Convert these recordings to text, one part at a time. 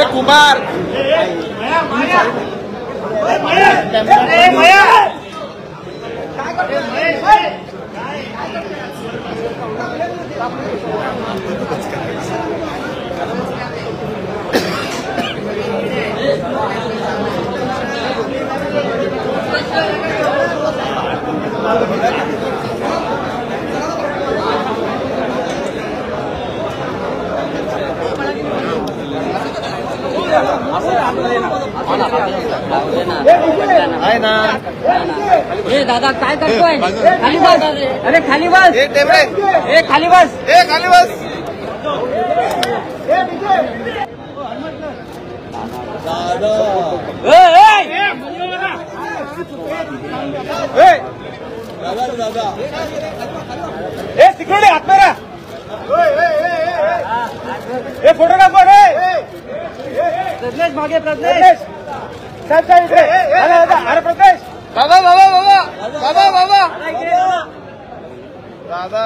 कुमार आहे ना ए दादा काय करतोय खाली बस अरे खाली बस एक टेबल ए खाली बस खाली बस दादा सिक्युरिटी हात मेरा फोटोग्राफर प्रज्ञेश मागे प्रज्ञेश साहेब इकडे अरे प्रदेश बाबा बाबा बाबा बाबा बाबा दादा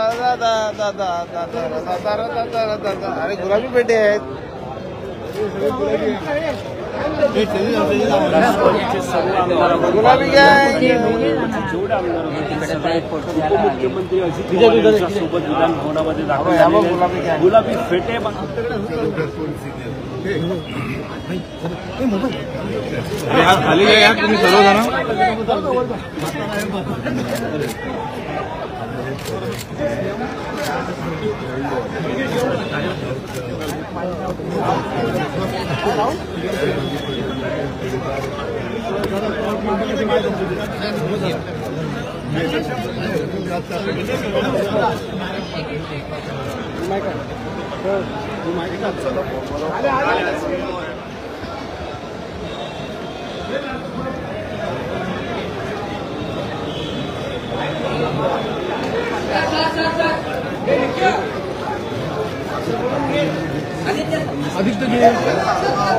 अरे गुलाबी पेटे आहेत गुलाबी काय उपमुख्यमंत्री अजित पवार यांच्यासोबत विधान भवनामध्ये दाखल झालेले गुलाबी फेटे खाली या तुम्ही सर्वजण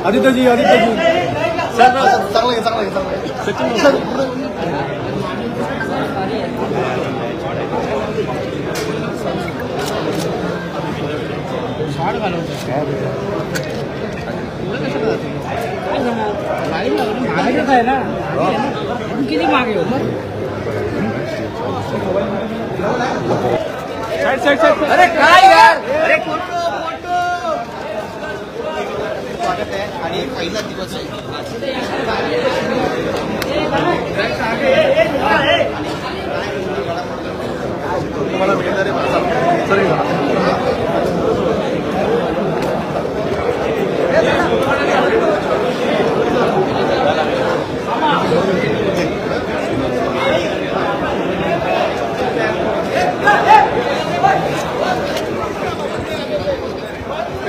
आदित्य जी सर चांगलं सचिन सर आहे ना किती मागे अरे काय यार अरे स्वागत आहे आणि पहिला दिवस आहे तुम्हाला मिळणारे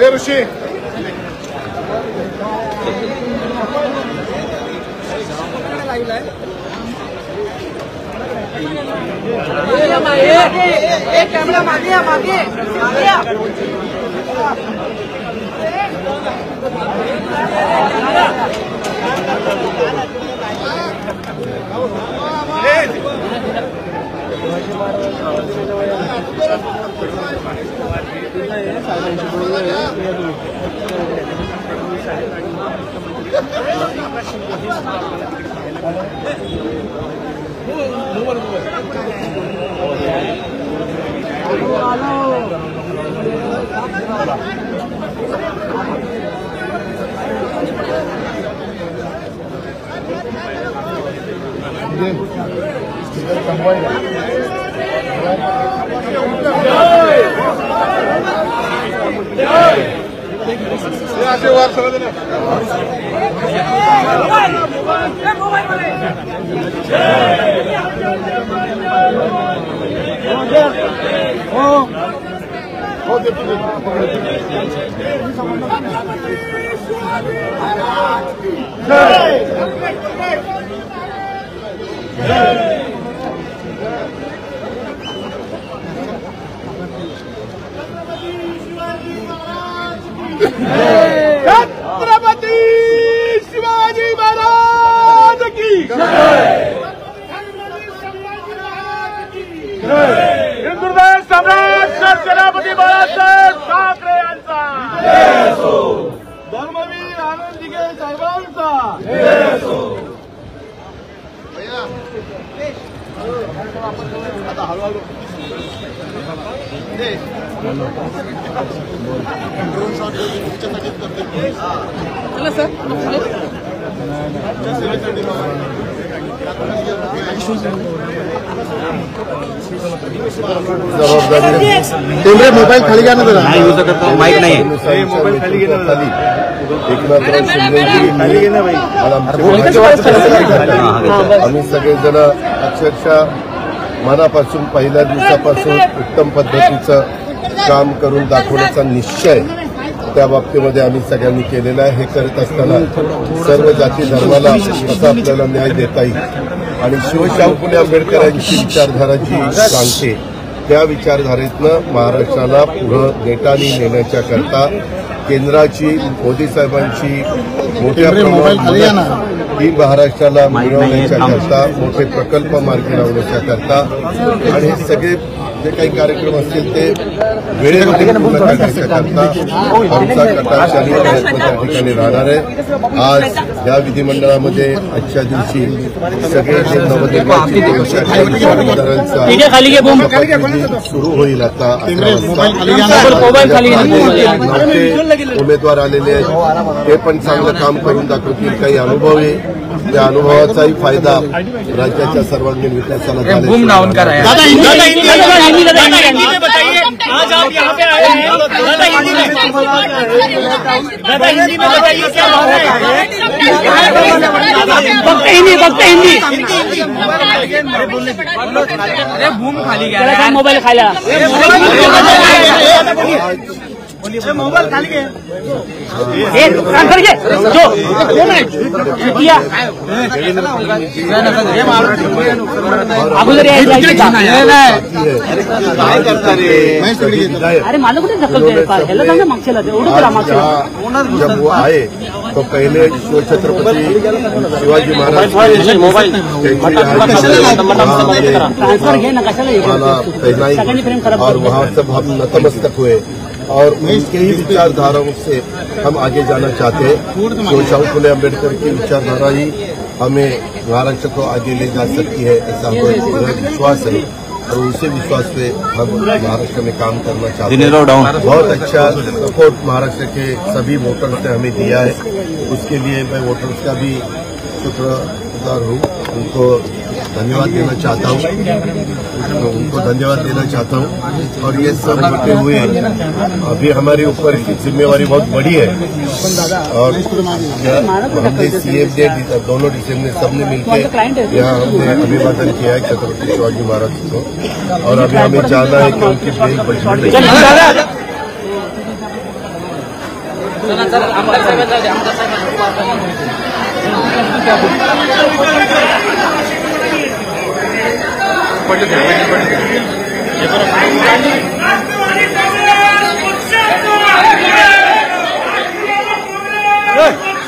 ऋषी कॅमेरा मागे मागे छत्रपती आनंद दिघे साहेबांचा आता हळूहळू चला सर जबाबदारी मोबाईल खाली घ्या ना जरा नाही येऊ शकत माईक नाही मोबाईल खाली घे आम्ही सगळेजण अक्षरशः मनापासून पहिल्या दिवसापासून उत्तम पद्धतीचं काम करून दाखवण्याचा निश्चय त्या बाबतीमध्ये आम्ही सगळ्यांनी केलेला आहे. हे करत असताना सर्व जाती धर्माला कसा आपल्याला न्याय देता येईल आणि शिवशाहू फुले आंबेडकरांची विचारधारा जी सांगते त्या विचारधारेतनं महाराष्ट्राला पुढं नेटाने नेण्याच्या करता केंद्राची मोदी साहेबांची मोठ्या प्रमाणात ही महाराष्ट्राला मिळवण्याच्या करता मोठे प्रकल्प मार्गी लावण्याच्या करता आणि हे सगळे जे काही कार्यक्रम असतील ते वेळेमध्ये पूर्ण करण्याच्या करता आमचा कटाक्षाने प्रयत्न त्या ठिकाणी राहणार आहे. आज या विधिमंडळामध्ये आजच्या दिवशी सगळे जे नवनिर्वाचित सुरू होईल आता 11 वाजता. उमेदवार आलेले आहेत ते पण चांगलं काम करून दाखवतील. काही अनुभव आहे त्या अनुभवाचाही फायदा राज्याच्या सर्वांगीण विकासाला झाला. आज आप यहाँ पे आए हैं दादा हिंदी में दादा हिंदी में बताइए क्या बात है फक्त हिंदी अरे भूम खाली गया मोबाईल खायला मोबाइल खाली गए अरे मला कुठे ढकलते मागच्या जब वो आए तो पहले छत्रपति शिवाजी महाराज ट्रांसफर घे ना कशाला पहनाई और वहाँ सब हम नतमस्तक हुए और उनके ही विचारधाराओं से हम आगे जाना चाहते हैं. शिवशाहू फुले अम्बेडकर की विचारधारा ही हमें महाराष्ट्र को आगे ले जा सकती है ऐसा हमें विश्वास है और उसी विश्वास से हम महाराष्ट्र में काम करना चाहते हैं. बहुत अच्छा सपोर्ट महाराष्ट्र के सभी वोटर्स ने हमें दिया है. उसके लिए मैं वोटर्स का भी शुक्रगुजार हूँ. उनको धन्यवाद देना चाहता हूँ और ये सब होते हुए अभी हमारे ऊपर की जिम्मेवारी बहुत बड़ी है और हमने सीएम ने दोनों डीसीएम ने सबने मिलकर यहाँ हमने अभिवादन किया है छत्रपति शिवाजी महाराज को और अभी हमें जाना है कि उनकी बेल बजने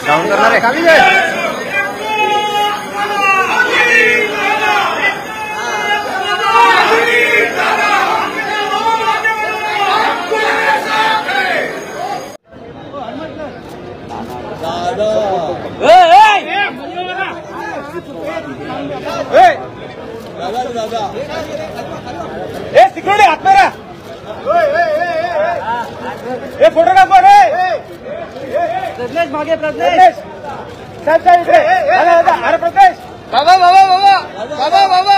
डाउन करना रे खाली है दादा सिक्युरिटी हाथ में फोटोग्राफर प्रज्ञेश मागे प्रज्ञेश साहेब साहेब इकडे अरे प्रज्ञेश बाबा बाबा बाबा बाबा बाबा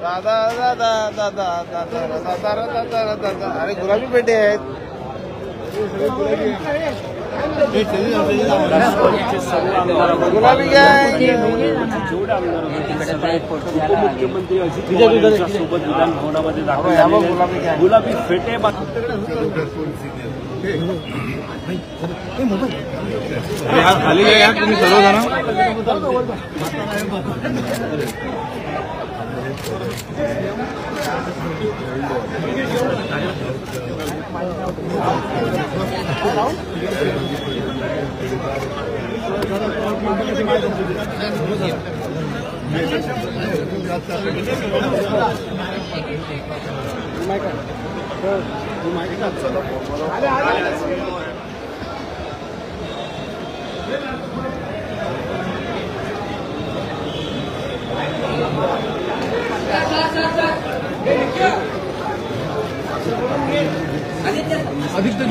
दादा दादा दादा दादा दादा अरे गुलाबी पेटे आहेत गुलाबी काय उपमुख्यमंत्री अजित पवार यांच्यासोबत विधान भवनामध्ये दाखल झालेले गुलाबी फेटे खाली या तुम्ही सर्वजण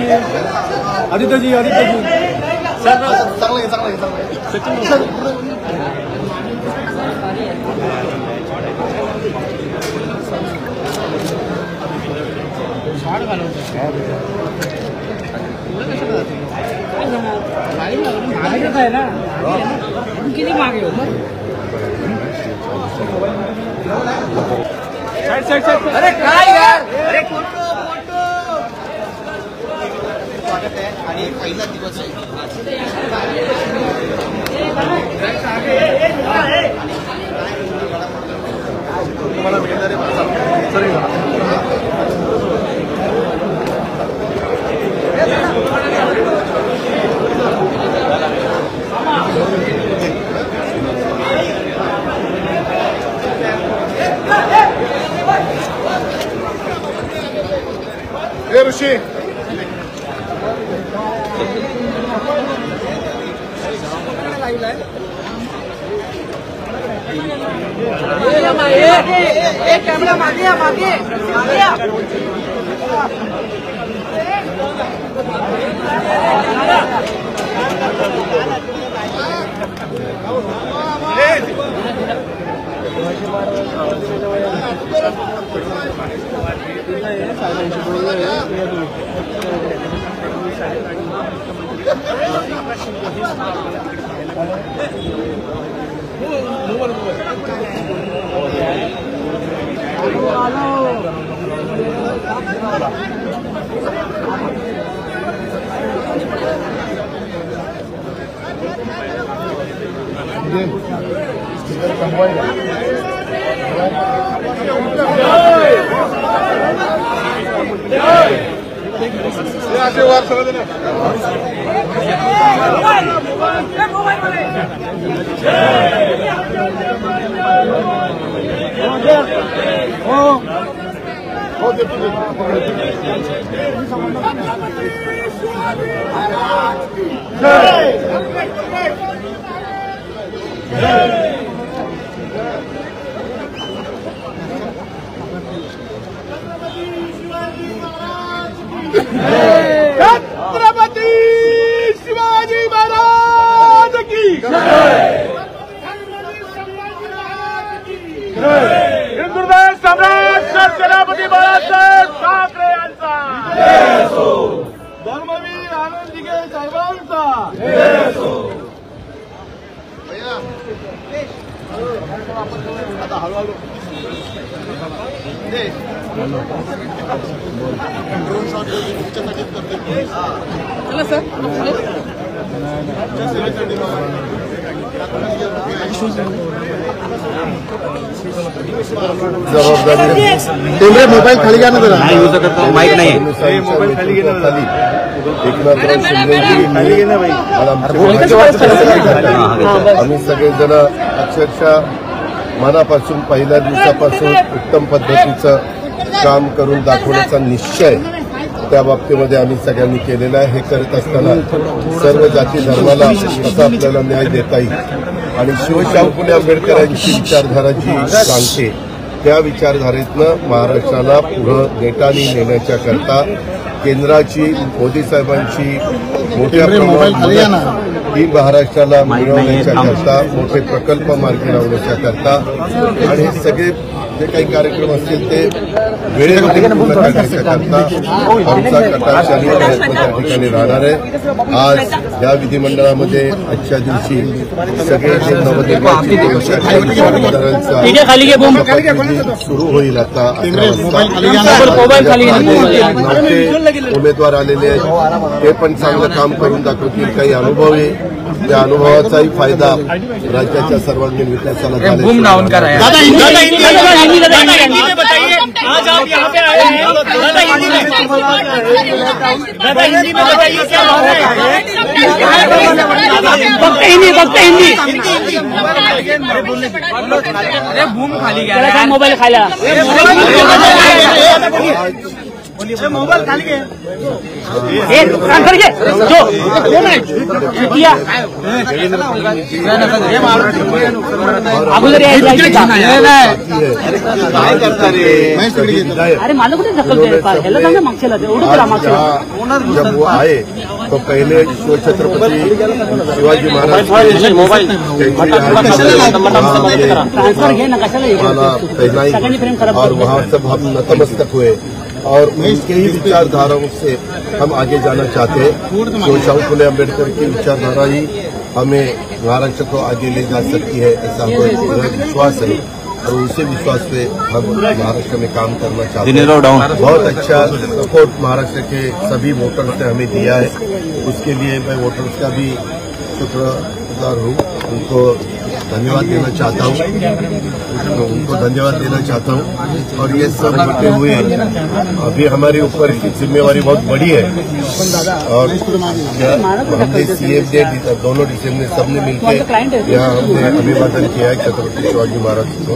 आदित्यजी आहे ना किती मागे अरे काय यार अरे स्वागत आहे आणि पहिला दिवस आहे तुम्हाला मिळणारे ऋषी कॅमेरा मागे मागे छत्रपती शिवाजी महाराज की हिंदुत्व सम्राट छत्रपती बाळासाहेब ठाकरे यांचा धर्मवीर आनंद दिघे साहेबांचा आता हळूहळू चला सर जबाबदारी मोबाईल खाली घ्या ना जरा नाही होऊ शकत माईक नाही मोबाईल खाली घे ना एकनाथराव शिंदेजी आम्ही सगळेजण अक्षरशः मनापासून पहिल्या दिवसापासून उत्तम पद्धतीचं काम करून दाखवण्याचा निश्चय त्या बाबतीमध्ये आम्ही सगळ्यांनी केलेला आहे. हे करत असताना सर्व जाती धर्माला कसा आपल्याला न्याय देता येईल आणि शिवशाहू फुले आंबेडकरांची विचारधारा जी सांगते त्या विचारधारेतनं महाराष्ट्राला पुढं नेटाने नेण्याच्या करता केंद्राची मोदी साहेबांची मोठ्या प्रमाणात ही महाराष्ट्राला मिळवण्याच्या करता मोठे प्रकल्प मार्गी लावण्याच्या करता आणि हे सगळे जे काही कार्यक्रम असतील ते वेळेमध्ये पूर्ण करण्याच्या करता आमचा कटाक्षाने प्रयत्न त्या ठिकाणी राहणार आहे. आज या विधिमंडळामध्ये आजच्या दिवशी सगळे जे नवनिर्वाचित सुरू होईल. आता उमेदवार आलेले आहेत ते पण चांगलं काम करून दाखवतील. काही अनुभव आहे त्या अनुभवाचाही फायदा राज्याच्या सर्वांगीण विकासाला झाला. हिंदी में बताइए आज आप यहाँ पे आए हैं दादा हिंदी में बताइए क्या अरे भूम खाली गया मोबाइल खाला मोबाईल खाली घे अरे मला कुठे ढकलते मागच्या जब वो आए तो पहले छत्रपति शिवाजी महाराज ट्रान्सफर घे ना कशाला पहनाई और वहाँ सब हम नतमस्तक हुए और उनके ही विचारधाराओं से हम आगे जाना चाहते हैं। शाहू फुले अम्बेडकर की विचारधारा ही हमें महाराष्ट्र को आगे ले जा सकती है, ऐसा हमें विश्वास है और उसी विश्वास से हम महाराष्ट्र में काम करना चाहते हैं। बहुत अच्छा सपोर्ट महाराष्ट्र के सभी वोटर्स ने हमें दिया है, उसके लिए मैं वोटर्स का भी शुक्रगुजार हूँ, उनको धन्यवाद देना चाहता हूँ। और ये सब होते हुए अभी हमारे ऊपर की जिम्मेवारी बहुत बड़ी है और हमने सीएम ने दोनों डीसीएम ने सबने मिलकर यहाँ हमने अभिवादन किया है छत्रपति शिवाजी महाराज को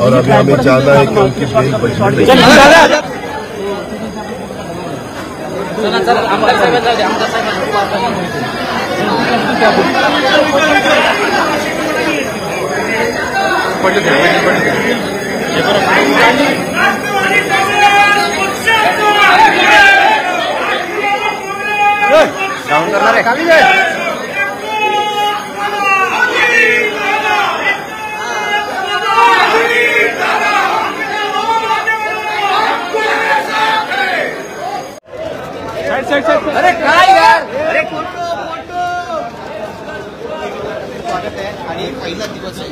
और अभी हमें जाना है कि उनकी बेल बची। अरे काय यार अरे स्वागत आहे आणि पहिला दिवस आहे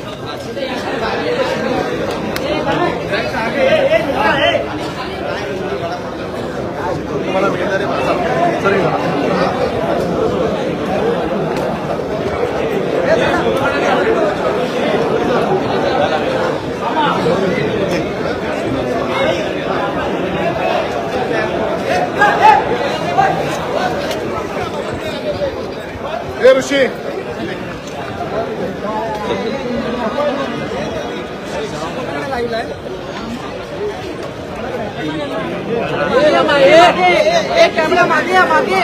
तुम्हाला मिळणारे ऋषी कॅमेरा मागे मागे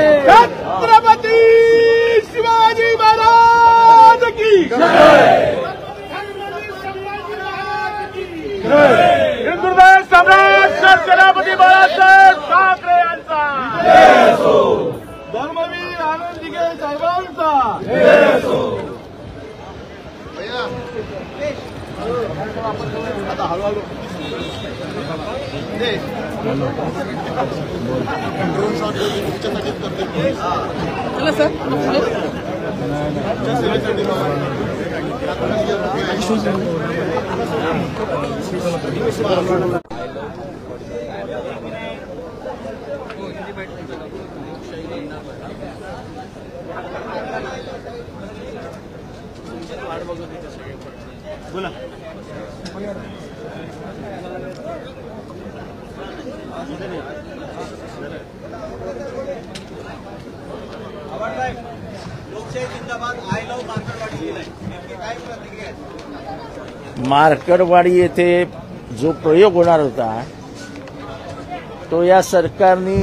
छत्रपति शिवाजी महाराज की हिंदुदेश सम्राट छत्रपती बाळासाहेब ठाकरे यांचा धर्मवीर आनंद दिघे साहेबांचा आता हळूहळू चला सर बोला लोकशाही जिंदाबाद आय लव्ह मार्केटवाडी लिहिलंय नेमकी काय प्रतिक्रिया आहे? मार्कडवाडी येथे जो प्रयोग होणार होता तो या सरकारने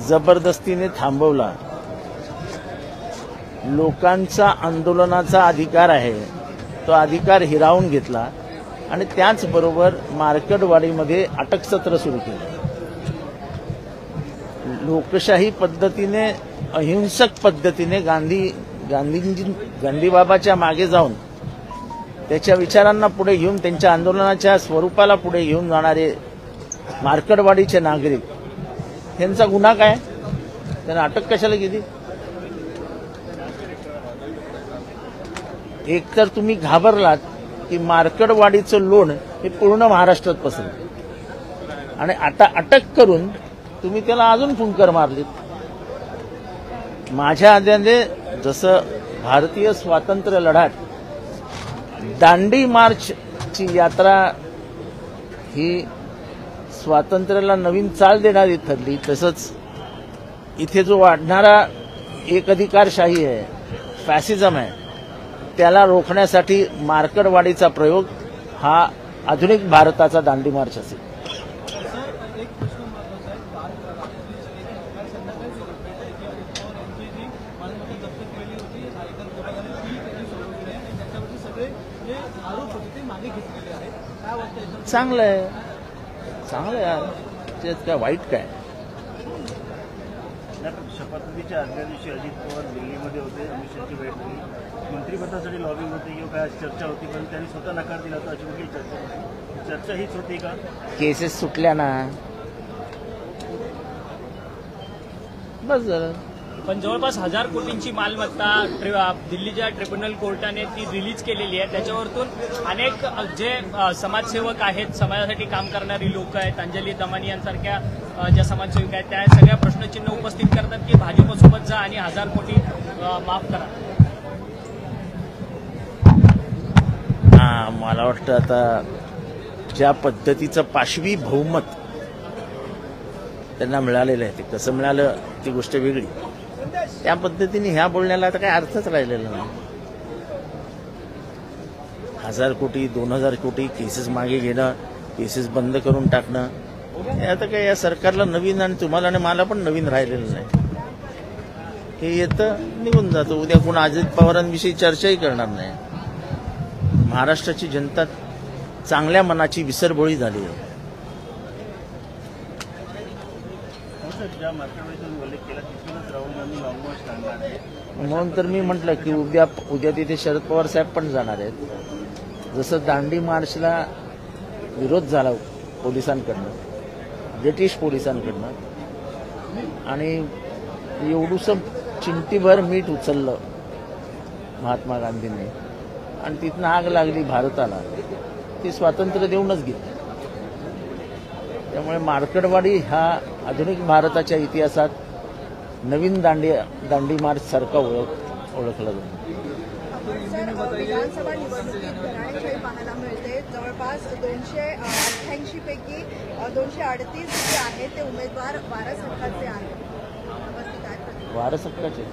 जबरदस्तीने थांबवला. लोकांचा आंदोलनाचा अधिकार आहे तो अधिकार हिरावून घेतला आणि त्याचबरोबर मार्केटवाडीमध्ये अटकसत्र सुरू केलं. लोकशाही पद्धतीने अहिंसक पद्धतीने गांधीबाबाच्या मागे जाऊन त्याच्या विचारांना पुढे घेऊन त्यांच्या आंदोलनाच्या स्वरूपाला पुढे घेऊन जाणारे मार्केटवाडीचे नागरिक यांचा गुन्हा काय? त्यांना अटक कशाला केली? एकतर तुम्ही घाबरलात की मार्केटवाडीचं लोण हे पूर्ण महाराष्ट्रात पसरलं आणि आता अटक करून तुम्ही त्याला अजून फुंकर मारलीत. माझ्या आद्याने जसं भारतीय स्वातंत्र्य लढ्यात दांडी मार्चची यात्रा ही स्वातंत्र्याला नवीन चाल देणारी ठरली, तसंच इथे जो वाढणारा एक अधिकारशाही आहे, फॅसिझम आहे, त्याला रोखण्यासाठी मार्केटवाडीचा प्रयोग हा आधुनिक भारताचा दांडी मार्च असेल. चांगलं आहे, चांगलं आहे, त्यात काय वाईट काय? शपथविधीच्या आदल्या दिवशी अजित पवार दिल्लीमध्ये होते, अमित शहाची भेट झाली, मंत्रिपदासाठी लॉबिंग होती किंवा काय चर्चा होती, पण त्यांनी स्वतः नकार दिला होता. अशी कुठली चर्चा होती? चर्चा हीच होती का? केसेस सुटल्या ना, बस झालं. पण जवळपास 1000 कोटींची मालमत्ता दिल्लीच्या ट्रिब्युनल कोर्टाने ती रिलीज केलेली आहे. त्याच्यावरतून अनेक जे समाजसेवक आहेत, समाजासाठी काम करणारी लोक आहेत, अंजली दमानी यांसारख्या ज्या समाजसेविका आहेत, त्या सगळ्या प्रश्नचिन्ह उपस्थित करतात की भाजपसोबत जा आणि 1000 कोटी माफ करा. मला वाटतं आता ज्या पद्धतीचं पाशवी बहुमत त्यांना मिळालेलं आहे, ते कसं मिळालं ती गोष्ट वेगळी. त्या पद्धतीने ह्या बोलण्याला आता काही अर्थच राहिलेला नाही. 1000 कोटी 2000 कोटी केसेस मागे घेणं, केसेस बंद करून टाकणं, हे आता काय या सरकारला नवीन आणि तुम्हाला आणि मला पण नवीन राहिलेलं नाही. हे येतं निघून जातं. उद्या कोण अजित पवारांविषयी चर्चाही करणार नाही. महाराष्ट्राची जनता चांगल्या मनाची विसरबोळी झाली आहे. म्हणून तर मी म्हटलं की उद्या तिथे शरद पवार साहेब पण जाणार आहेत. जसं दांडी मार्चला विरोध झाला पोलिसांकडनं, ब्रिटिश पोलिसांकडनं, आणि एवढूसं चिमटीभर मीठ उचललं महात्मा गांधींनी आणि तिथनं आग लागली भारताला, ती स्वातंत्र्य देऊनच गेली. त्यामुळे मार्केटवाडी हा आधुनिक भारताच्या इतिहासात नवीन दांडी मार्च सारखा ओळखला जातो. विधानसभा निवडणुकीत घराणेशाही पाहायला मिळते. जवळपास 288 पैकी 238 जे आहेत ते उमेदवार वारस हक्काचे आहेत. वारस हक्काचे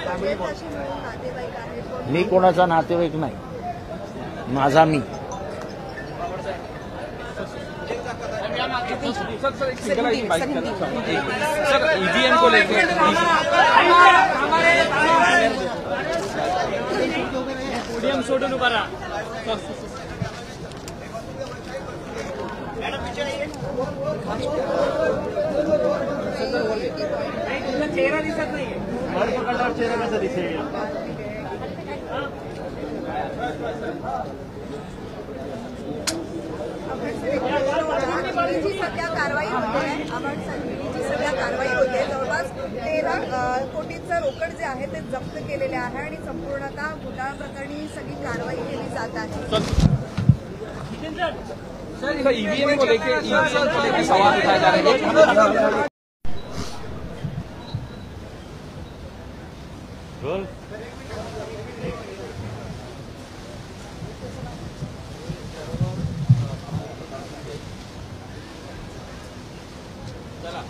नातेवाईक आहेत. मी कोणाचा नातेवाईक नाही, माझा मी. ईवीएम को लेकर पोडियम सोडून उभा राहा. चेहरा दिसत नाहीये. चेहरा कसा दिसेल? सध्या कारवाई होते. सध्या कारवाई होते. जवळपास 13 कोटींचं रोकड जे आहे ते जप्त केलेले आहे आणि संपूर्णतः घोटाळा प्रकरणी सगळी कारवाई केली जात आहे. सर, ईवीएम को लेकर सवाल उठाए जा रहे हैं. चला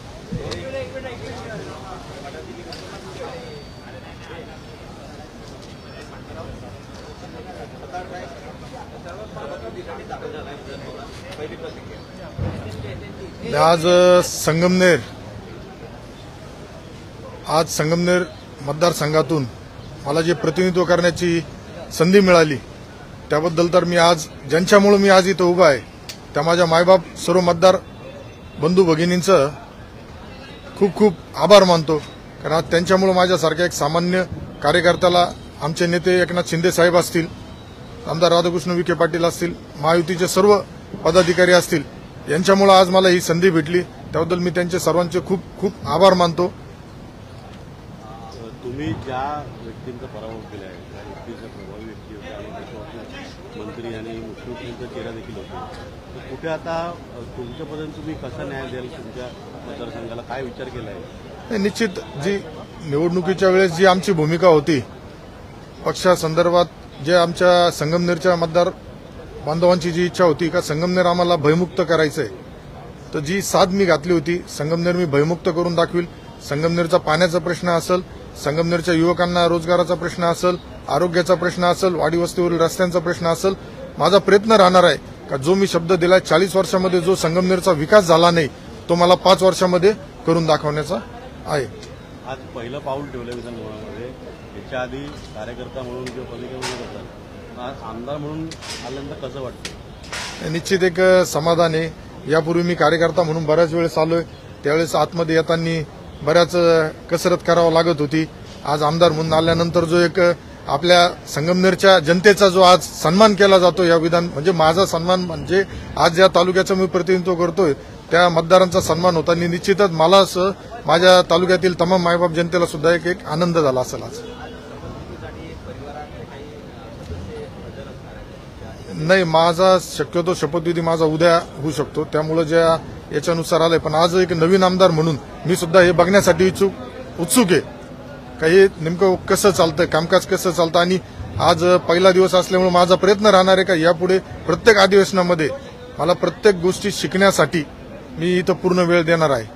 आज संगमनेर मतदारसंघातून मला जे प्रतिनिधित्व करण्याची संधी मिळाली त्याबद्दल तर मी आज ज्यांच्यामुळे मी आज इथं उभा आहे त्या माझ्या मायबाप सर्व मतदार बंधू भगिनींचं खूप खूप आभार मानतो. कारण आज त्यांच्यामुळे माझ्यासारख्या एक सामान्य कार्यकर्त्याला आमचे नेते एकनाथ शिंदे साहेब असतील, आमदार राधाकृष्ण विखे पाटील असतील, महायुतीचे सर्व पदाधिकारी असतील, यांच्यामुळे आज मला ही संधी भेटली. त्याबद्दल मी त्यांचे सर्वांचे खूप खूप आभार मानतो. तुम्ही ज्या व्यक्तींचा पराभव केला आहे त्या व्यक्तीचा प्रभावी व्यक्ती होते आणि त्याच्यावरती मंत्री आणि मुख्यमंत्र्यांचा चेहरा देखील होता, तर कुठे आता तुमच्यापर्यंत तुम्ही कसा न्याय द्याल? तुमच्या मतदारसंघाला काय विचार केला आहे? निश्चित जी निवडणुकीच्या वेळेस जी आमची भूमिका होती पक्षासंदर्भात, जे आमच्या संगमनेरच्या मतदार बांधवांची जी इच्छा होती का संगमनेर आम्हाला भयमुक्त करायचंय, तर जी साथ मी घातली होती संगमनेर मी भयमुक्त करून दाखवील. संगमनेरचा पाण्याचा प्रश्न असेल, संगमनेरच्या युवकांना रोजगाराचा प्रश्न असेल, आरोग्याचा प्रश्न असेल, वाडी वस्तीवरील रस्त्यांचा प्रश्न असेल, माझा प्रयत्न राहणार आहे का जो मी शब्द दिलाय 40 वर्षामध्ये जो संगमनेरचा विकास झाला नाही तो मला 5 वर्षामध्ये करून दाखवण्याचा आहे. आज पहिलं पाऊल ठेवलं विधानभवनामध्ये. याच्या आधी कार्यकर्ता म्हणून किंवा पदाधिकारी म्हणून होतात, आज आमदार म्हणून आल्यानंतर कसं वाटतं? निश्चित एक समाधान आहे. यापूर्वी मी कार्यकर्ता म्हणून बऱ्याच वेळेस आलोय, त्यावेळेस आतमध्ये येताना बऱ्याच कसरत करावं लागत होती. आज आमदार म्हणून आल्यानंतर जो एक आपल्या संगमनेरच्या जनतेचा जो आज सन्मान केला जातो या म्हणजे माझा सन्मान म्हणजे आज या तालुक्याचं मी प्रतिनिधित्व करतोय त्या मतदारांचा सन्मान होता. आणि निश्चितच मला असं माझ्या तालुक्यातील तमाम मायबाप जनतेला सुद्धा एक आनंद झाला असेल. आज नाही, माझा शक्यतो शपथविधी माझा उद्या होऊ शकतो, त्यामुळे ज्या याच्यानुसार आलंय. पण आज एक नवीन आमदार म्हणून मी सुद्धा हे बघण्यासाठी उत्सुक आहे का हे नेमकं कसं चालतं, कामकाज कसं चालतं. आणि आज पहिला दिवस असल्यामुळे माझा प्रयत्न राहणार आहे का यापुढे प्रत्येक अधिवेशनामध्ये मला प्रत्येक गोष्टी शिकण्यासाठी मी इथं पूर्ण वेळ देणार आहे.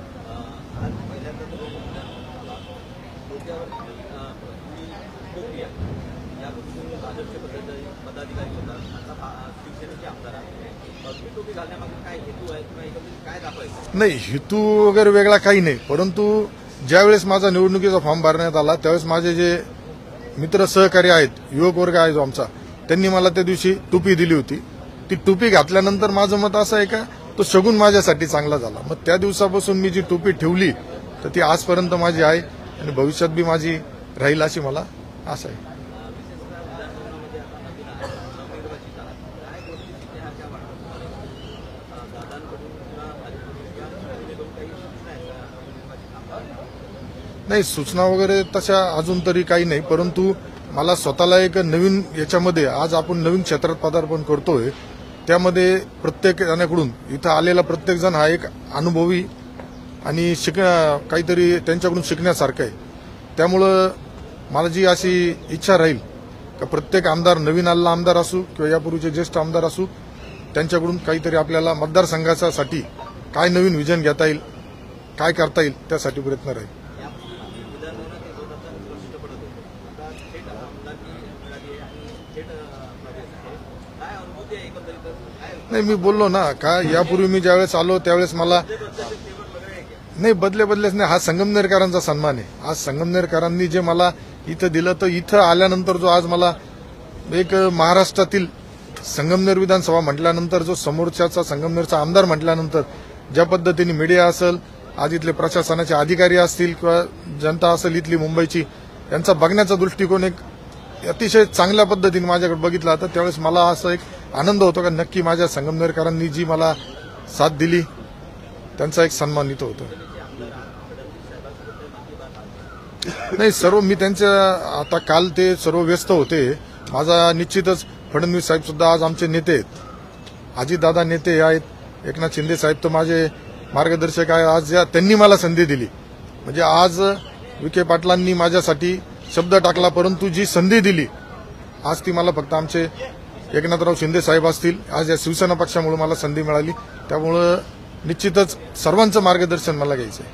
नाही, हेतू वगैरे वेगळा काही नाही, परंतु ज्यावेळेस माझा निवडणुकीचा फॉर्म भरण्यात आला त्यावेळेस माझे जे मित्र सहकारी आहेत, युवक वर्ग आहे जो आमचा, त्यांनी मला त्या दिवशी टोपी दिली होती. ती टोपी घातल्यानंतर माझं मत असं आहे का तो शगुन माझ्यासाठी चांगला झाला. मग त्या दिवसापासून मी जी टोपी ठेवली तर ती आजपर्यंत माझी आहे आणि भविष्यात बी माझी राहील अशी मला आशा आहे. नाही, सूचना वगैरे तशा अजून तरी काही नाही, परंतु मला स्वतःला एक नवीन याच्यामध्ये आज आपण नवीन क्षेत्रात पदार्पण करतोय, त्यामध्ये प्रत्येक जणांकडून इथं आलेला प्रत्येक जण हा एक अनुभवी आणि काहीतरी त्यांच्याकडून शिकण्यासारखं आहे. त्यामुळं मला जी अशी इच्छा राहील का प्रत्येक आमदार, नवीन आलेला आमदार असू किंवा यापूर्वीचे ज्येष्ठ आमदार असू, त्यांच्याकडून काहीतरी आपल्याला मतदारसंघासाठी काय नवीन विजन घेता येईल, काय करता येईल त्यासाठी प्रयत्न राहील. नाही, मी बोललो ना का यापूर्वी मी ज्यावेळेस आलो त्यावेळेस मला नाही बदलेच नाही, हा संगमनेरकरांचा सन्मान आहे. आज संगमनेरकरांनी जे मला इथं दिलं, तर इथं आल्यानंतर जो आज मला एक महाराष्ट्रातील संगमनेर विधानसभा म्हटल्यानंतर जो समोरच्याचा संगमनेरचा आमदार म्हटल्यानंतर ज्या पद्धतीने मीडिया असेल, आज इथले प्रशासनाचे अधिकारी असतील किंवा जनता असेल इथली मुंबईची, यांचा बघण्याचा दृष्टिकोन एक अतिशय चांगल्या पद्धतीने माझ्याकडे बघितला, तर त्यावेळेस मला असं एक आनंद होतो का नक्की माझ्या संगमनेरकरांनी जी मला साथ दिली त्यांचा एक सन्मान इथं होतो. नाही, सर्व मी त्यांच्या आता काल ते सर्व व्यस्त होते. माझा निश्चितच फडणवीस साहेब सुद्धा आज आमचे नेते आहेत, अजितदादा नेते आहेत, एकनाथ शिंदे साहेब तर माझे मार्गदर्शक आहे. आज त्यांनी मला संधी दिली, म्हणजे आज विखे पाटलांनी माझ्यासाठी शब्द टाकला, परंतु जी संधी दिली आज ती मला फक्त आमचे एकनाथराव शिंदे साहेब असतील. आज या शिवसेना पक्षामुळे मला संधी मिळाली, त्यामुळं निश्चितच सर्वांचं मार्गदर्शन मला घ्यायचं आहे.